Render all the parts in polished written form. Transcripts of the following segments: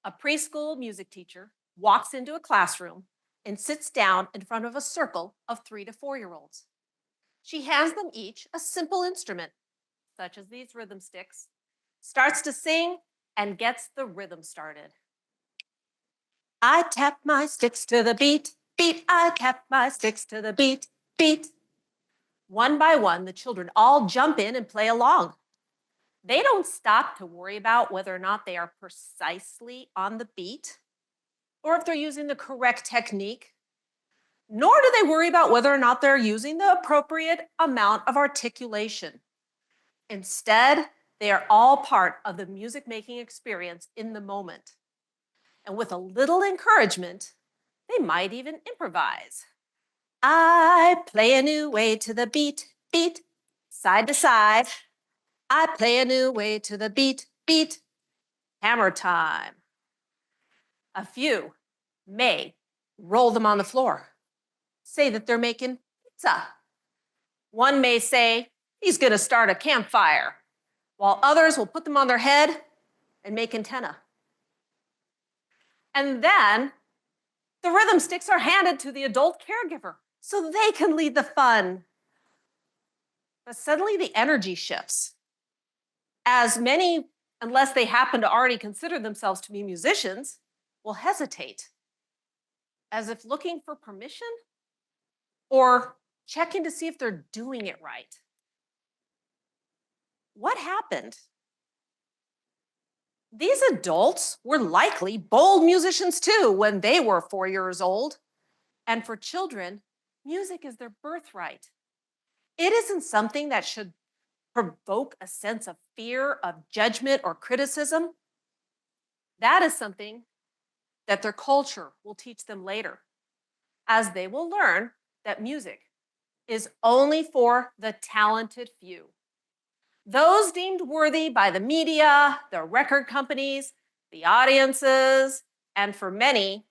A preschool music teacher walks into a classroom and sits down in front of a circle of 3 to 4-year-olds. She hands them each a simple instrument, such as these rhythm sticks, starts to sing, and gets the rhythm started. I tap my sticks to the beat, beat. I tap my sticks to the beat, beat. One by one, the children all jump in and play along. They don't stop to worry about whether or not they are precisely on the beat or if they're using the correct technique, nor do they worry about whether or not they're using the appropriate amount of articulation. Instead, they are all part of the music making experience in the moment. And with a little encouragement, they might even improvise. I play a new way to the beat, beat, side to side. I play a new way to the beat, beat, hammer time. A few may roll them on the floor, say that they're making pizza. One may say he's going to start a campfire, while others will put them on their head and make antenna. And then the rhythm sticks are handed to the adult caregiver so they can lead the fun. But suddenly the energy shifts, as many, unless they happen to already consider themselves to be musicians, will hesitate, as if looking for permission or checking to see if they're doing it right. What happened? These adults were likely bold musicians too when they were 4 years old. And for children, music is their birthright. It isn't something that should provoke a sense of fear, of judgment, or criticism. That is something that their culture will teach them later, as they will learn that music is only for the talented few. Those deemed worthy by the media, the record companies, the audiences, and for many,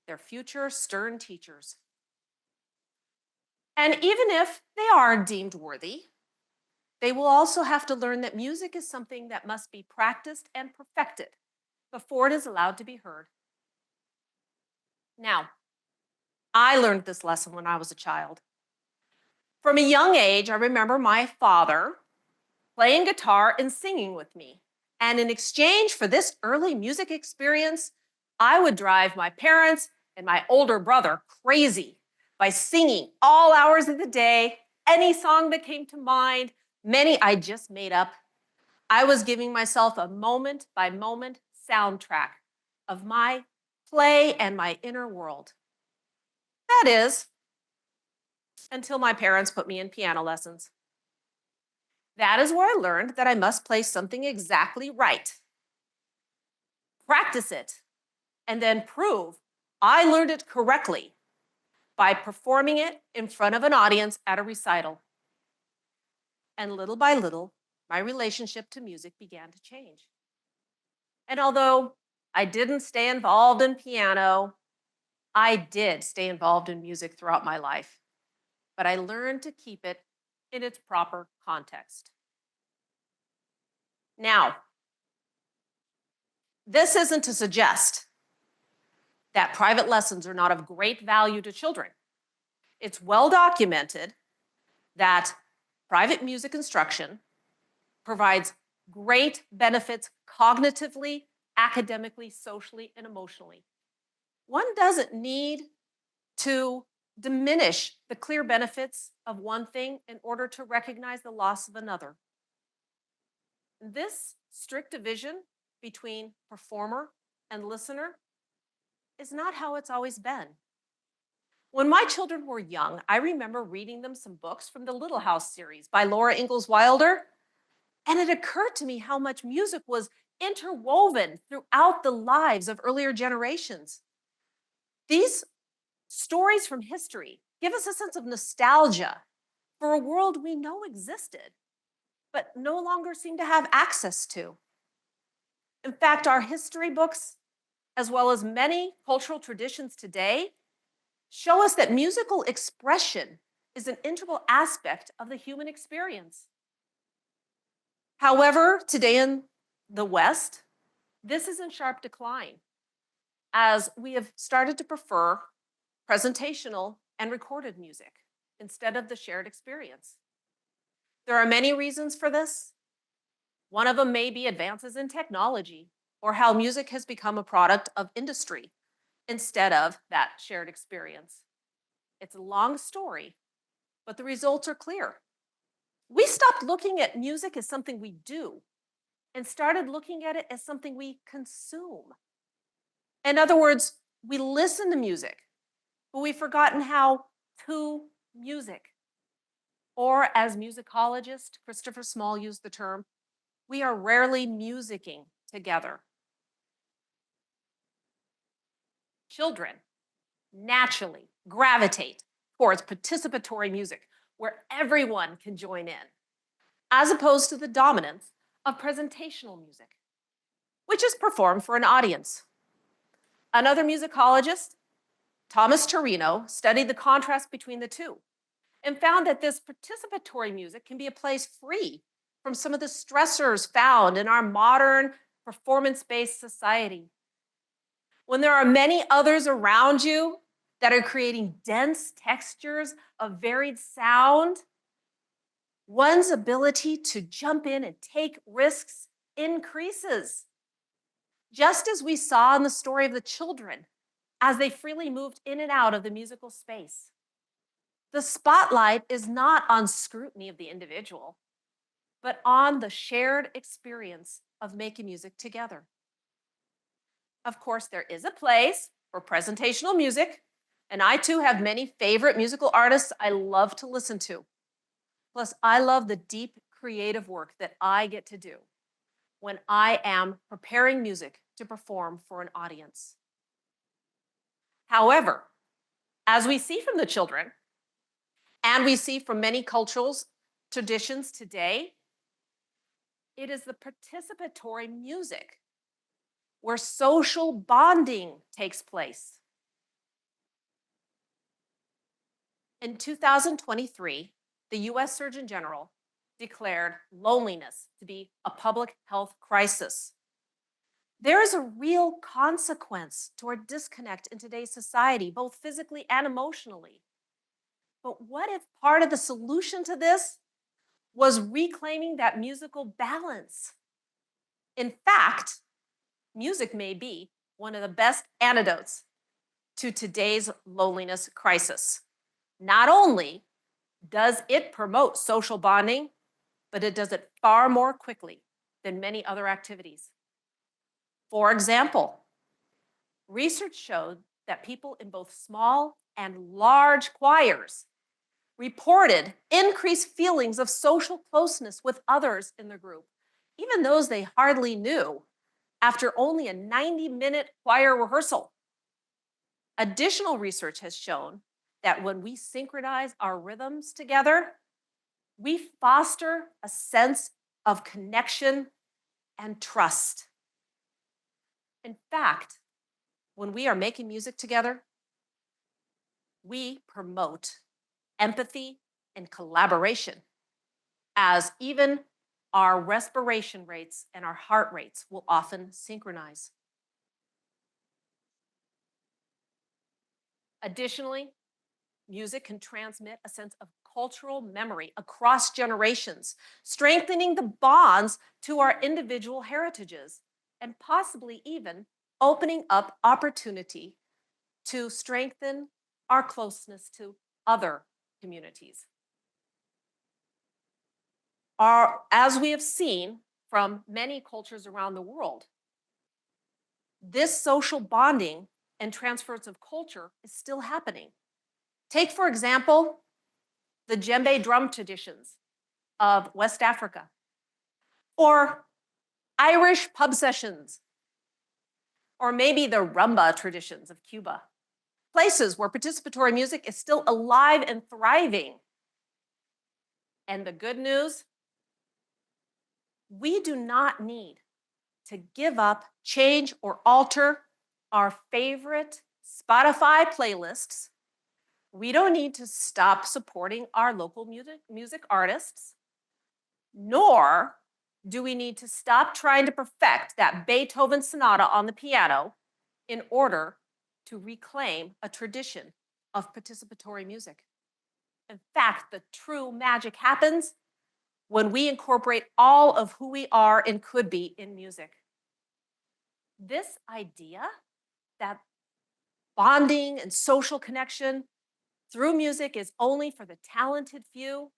their future stern teachers. And even if they are deemed worthy, they will also have to learn that music is something that must be practiced and perfected before it is allowed to be heard. Now, I learned this lesson when I was a child. From a young age, I remember my father playing guitar and singing with me. And in exchange for this early music experience, I would drive my parents and my older brother crazy by singing all hours of the day, any song that came to mind, many I just made up. I was giving myself a moment by moment soundtrack of my play and my inner world. That is, until my parents put me in piano lessons. That is where I learned that I must play something exactly right, practice it, and then prove I learned it correctly by performing it in front of an audience at a recital. And little by little, my relationship to music began to change. And although I didn't stay involved in piano, I did stay involved in music throughout my life. But I learned to keep it in its proper context. Now, this isn't to suggest that private lessons are not of great value to children. It's well documented that private music instruction provides great benefits cognitively, academically, socially, and emotionally. One doesn't need to diminish the clear benefits of one thing in order to recognize the loss of another. This strict division between performer and listener is not how it's always been. When my children were young, I remember reading them some books from the Little House series by Laura Ingalls Wilder, and it occurred to me how much music was interwoven throughout the lives of earlier generations. These stories from history give us a sense of nostalgia for a world we know existed, but no longer seem to have access to. In fact, our history books, as well as many cultural traditions today, show us that musical expression is an integral aspect of the human experience. However, today in the West, this is in sharp decline. as we have started to prefer presentational and recorded music instead of the shared experience. There are many reasons for this. One of them may be advances in technology or how music has become a product of industry instead of that shared experience. It's a long story, but the results are clear. We stopped looking at music as something we do and started looking at it as something we consume. In other words, we listen to music, but we've forgotten how to music. Or as musicologist Christopher Small used the term, we are rarely musicking together. Children naturally gravitate towards participatory music where everyone can join in, as opposed to the dominance of presentational music, which is performed for an audience. Another musicologist, Thomas Torino, studied the contrast between the two and found that this participatory music can be a place free from some of the stressors found in our modern performance-based society. When there are many others around you that are creating dense textures of varied sound, one's ability to jump in and take risks increases. Just as we saw in the story of the children as they freely moved in and out of the musical space. The spotlight is not on scrutiny of the individual, but on the shared experience of making music together. Of course, there is a place for presentational music, and I too have many favorite musical artists I love to listen to. Plus, I love the deep creative work that I get to do when I am preparing music to perform for an audience. However, as we see from the children, and we see from many cultural traditions today, it is the participatory music where social bonding takes place. In 2023, the US Surgeon General declared loneliness to be a public health crisis. There is a real consequence to our disconnect in today's society, both physically and emotionally. But what if part of the solution to this was reclaiming that musical balance? In fact, music may be one of the best antidotes to today's loneliness crisis. Not only does it promote social bonding, but it does it far more quickly than many other activities. For example, research showed that people in both small and large choirs reported increased feelings of social closeness with others in the group, even those they hardly knew, after only a 90-minute choir rehearsal. Additional research has shown that when we synchronize our rhythms together, we foster a sense of connection and trust. In fact, when we are making music together, we promote empathy and collaboration, as even our respiration rates and our heart rates will often synchronize. Additionally, music can transmit a sense of cultural memory across generations, strengthening the bonds to our individual heritages, and possibly even opening up opportunity to strengthen our closeness to other communities. As we have seen from many cultures around the world, this social bonding and transference of culture is still happening. Take, for example, the djembe drum traditions of West Africa, or Irish pub sessions, or maybe the rumba traditions of Cuba. Places where participatory music is still alive and thriving. And the good news, we do not need to give up, change, or alter our favorite Spotify playlists. We don't need to stop supporting our local music artists, nor do we need to stop trying to perfect that Beethoven sonata on the piano in order to reclaim a tradition of participatory music. In fact, the true magic happens when we incorporate all of who we are and could be in music. This idea that bonding and social connection through music is only for the talented few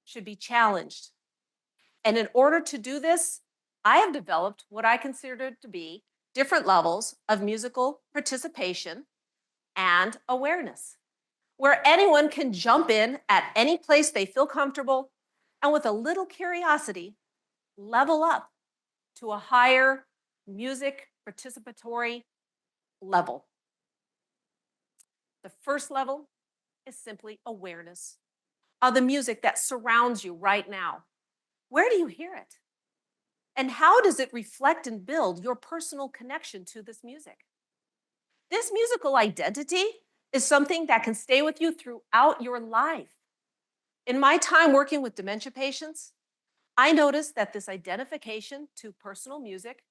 should be challenged. And in order to do this, I have developed what I consider to be different levels of musical participation and awareness, where anyone can jump in at any place they feel comfortable and with a little curiosity, level up to a higher music participatory level. The first level is simply awareness of the music that surrounds you right now. Where do you hear it? And how does it reflect and build your personal connection to this music? This musical identity is something that can stay with you throughout your life. In my time working with dementia patients, I noticed that this identification to personal music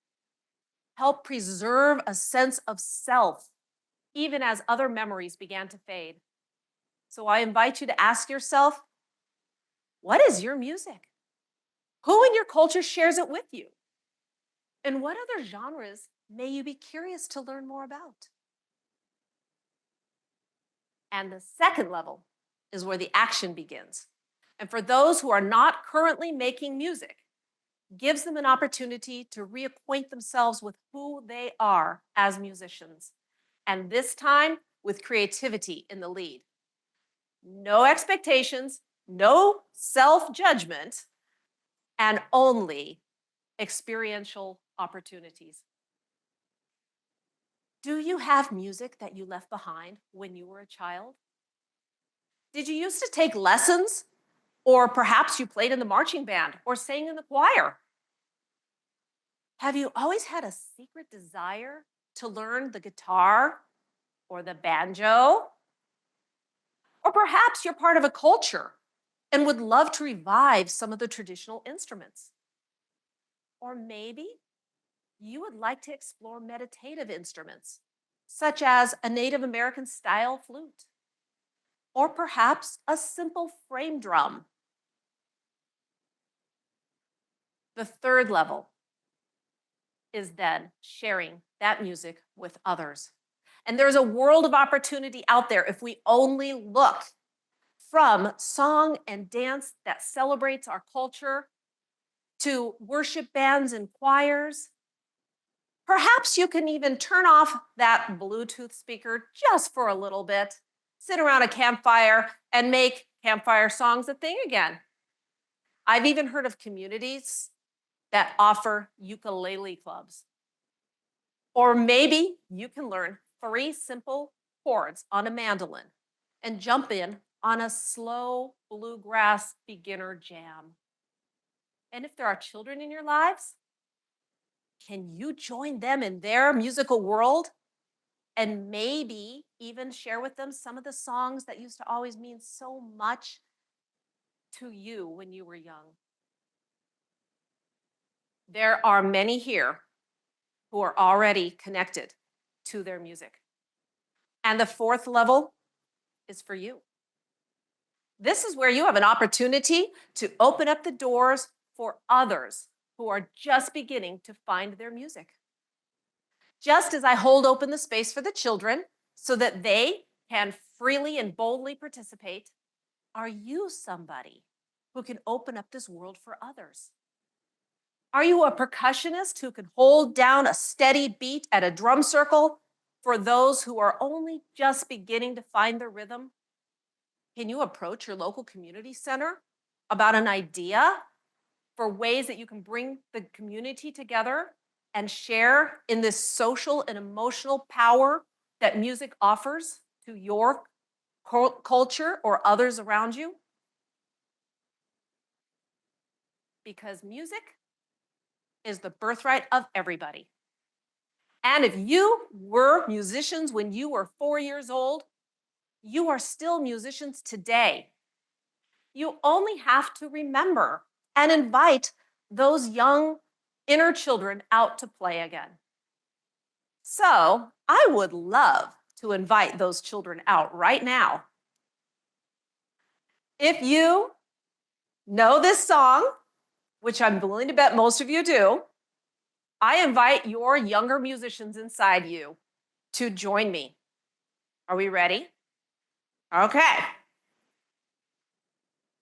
helped preserve a sense of self, even as other memories began to fade. So I invite you to ask yourself, what is your music? Who in your culture shares it with you? And what other genres may you be curious to learn more about? And the second level is where the action begins. And for those who are not currently making music, gives them an opportunity to reacquaint themselves with who they are as musicians. And this time with creativity in the lead. No expectations, no self-judgment, and only experiential opportunities. Do you have music that you left behind when you were a child? Did you used to take lessons? Or perhaps you played in the marching band or sang in the choir? Have you always had a secret desire to learn the guitar or the banjo? Or perhaps you're part of a culture and would love to revive some of the traditional instruments. Or maybe you would like to explore meditative instruments, such as a Native American style flute, or perhaps a simple frame drum. The third level is then sharing that music with others. And there's a world of opportunity out there if we only look, from song and dance that celebrates our culture to worship bands and choirs. Perhaps you can even turn off that Bluetooth speaker just for a little bit, sit around a campfire and make campfire songs a thing again. I've even heard of communities that offer ukulele clubs. Or maybe you can learn 3 simple chords on a mandolin and jump in on a slow bluegrass beginner jam. And if there are children in your lives, can you join them in their musical world and maybe even share with them some of the songs that used to always mean so much to you when you were young? There are many here who are already connected to their music. And the fourth level is for you. This is where you have an opportunity to open up the doors for others who are just beginning to find their music. Just as I hold open the space for the children so that they can freely and boldly participate, are you somebody who can open up this world for others? Are you a percussionist who can hold down a steady beat at a drum circle for those who are only just beginning to find their rhythm? Can you approach your local community center about an idea for ways that you can bring the community together and share in this social and emotional power that music offers to your culture or others around you? Because music is the birthright of everybody. And if you were musicians when you were 4 years old, you are still musicians today. You only have to remember and invite those young inner children out to play again. So I would love to invite those children out right now. If you know this song, which I'm willing to bet most of you do, I invite your younger musicians inside you to join me. Are we ready? Okay.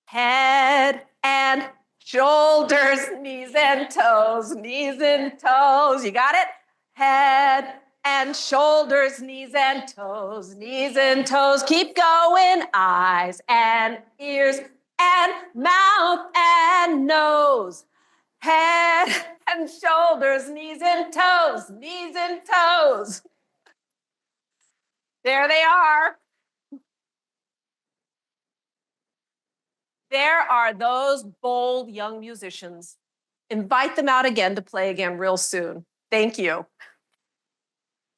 Head and shoulders, knees and toes, knees and toes. You got it? Head and shoulders, knees and toes, knees and toes. Keep going. Eyes and ears and mouth and nose. Head and shoulders, knees and toes, knees and toes. There they are. There are those bold young musicians. Invite them out again to play again real soon. Thank you.